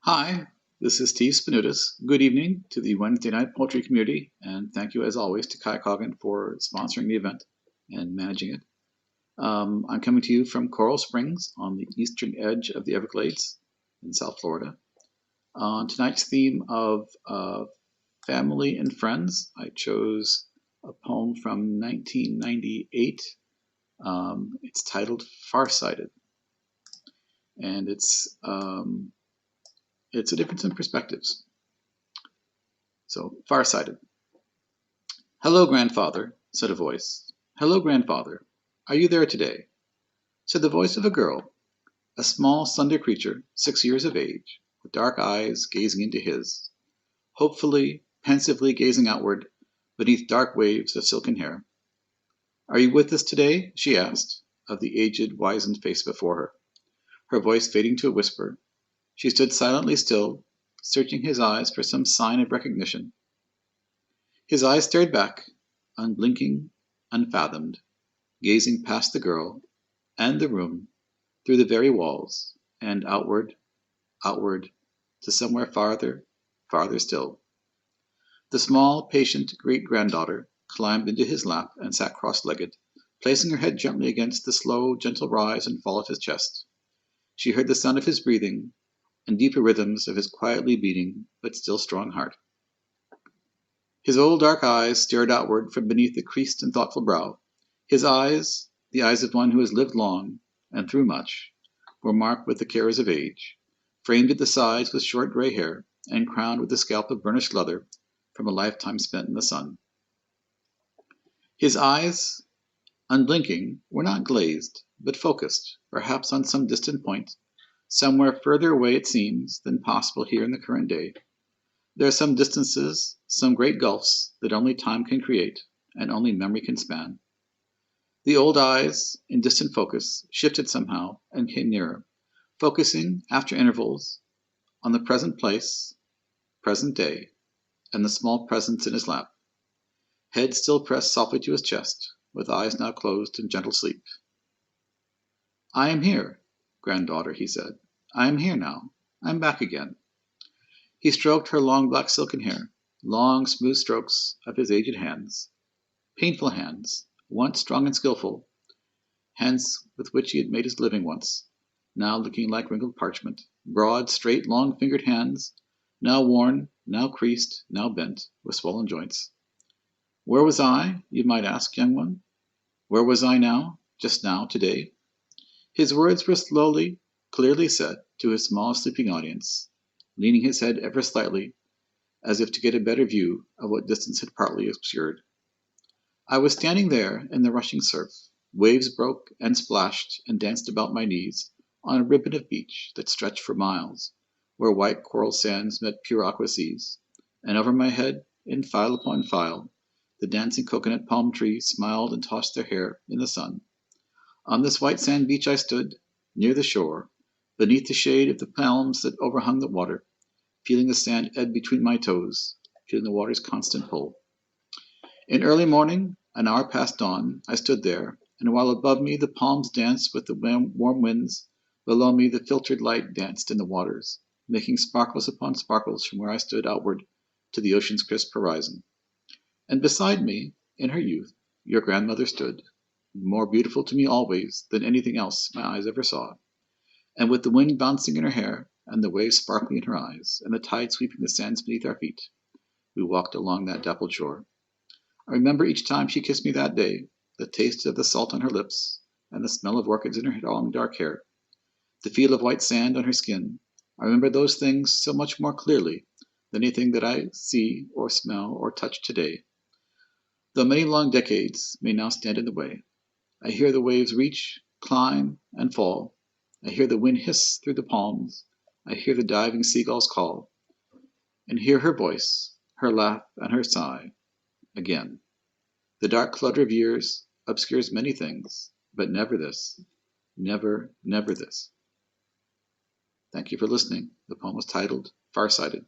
Hi, this is Steve Spanoudis. Good evening to the Wednesday night poetry community, and thank you as always to Kai Coggin for sponsoring the event and managing it. I'm coming to you from Coral Springs on the eastern edge of the Everglades in South Florida. On tonight's theme of family and friends, I chose a poem from 1998. It's titled Farsighted, and it's a difference in perspectives. So, Farsighted. Hello, grandfather, said a voice. Hello, grandfather. Are you there today? Said the voice of a girl, a small, slender creature, 6 years of age, with dark eyes gazing into his, hopefully, pensively gazing outward beneath dark waves of silken hair. Are you with us today? She asked, of the aged, wizened face before her voice fading to a whisper. She stood silently still, searching his eyes for some sign of recognition. His eyes stared back, unblinking, unfathomed, gazing past the girl and the room, through the very walls, and outward, outward, to somewhere farther, farther still. The small, patient great-granddaughter climbed into his lap and sat cross-legged, placing her head gently against the slow, gentle rise and fall of his chest. She heard the sound of his breathing and deeper rhythms of his quietly beating but still strong heart. His old dark eyes stared outward from beneath the creased and thoughtful brow. His eyes, the eyes of one who has lived long and through much, were marked with the cares of age, framed at the sides with short gray hair, and crowned with a scalp of burnished leather from a lifetime spent in the sun. His eyes, unblinking, were not glazed, but focused, perhaps on some distant point, somewhere further away it seems than possible here in the current day. There are some distances, some great gulfs that only time can create, and only memory can span. The old eyes, in distant focus, shifted somehow and came nearer, focusing, after intervals, on the present place, present day, and the small presence in his lap. Head still pressed softly to his chest, with eyes now closed in gentle sleep. I am here, granddaughter, he said. I am here now. I am back again. He stroked her long black silken hair, long smooth strokes of his aged hands, painful hands, once strong and skillful, hands with which he had made his living once, now looking like wrinkled parchment, broad, straight, long-fingered hands, now worn, now creased, now bent, with swollen joints. Where was I, you might ask, young one? Where was I now, just now, today? His words were slowly, clearly said to his small sleeping audience, leaning his head ever slightly, as if to get a better view of what distance had partly obscured. I was standing there in the rushing surf. Waves broke and splashed and danced about my knees on a ribbon of beach that stretched for miles, where white coral sands met pure aqua seas, and over my head, in file upon file, the dancing coconut palm trees smiled and tossed their hair in the sun. On this white sand beach I stood, near the shore, beneath the shade of the palms that overhung the water, feeling the sand ebb between my toes, feeling the water's constant pull. In early morning, an hour past dawn, I stood there, and while above me the palms danced with the warm winds, below me the filtered light danced in the waters, making sparkles upon sparkles from where I stood outward to the ocean's crisp horizon. And beside me, in her youth, your grandmother stood, more beautiful to me always than anything else my eyes ever saw, and with the wind bouncing in her hair, and the waves sparkling in her eyes, and the tide sweeping the sands beneath our feet, we walked along that dappled shore. I remember each time she kissed me that day, the taste of the salt on her lips, and the smell of orchids in her long dark hair, the feel of white sand on her skin. I remember those things so much more clearly than anything that I see or smell or touch today. Though many long decades may now stand in the way, I hear the waves reach, climb, and fall. I hear the wind hiss through the palms. I hear the diving seagulls call, and hear her voice, her laugh, and her sigh, again. The dark clutter of years obscures many things, but never this. Never, never this. Thank you for listening. The poem was titled Farsighted.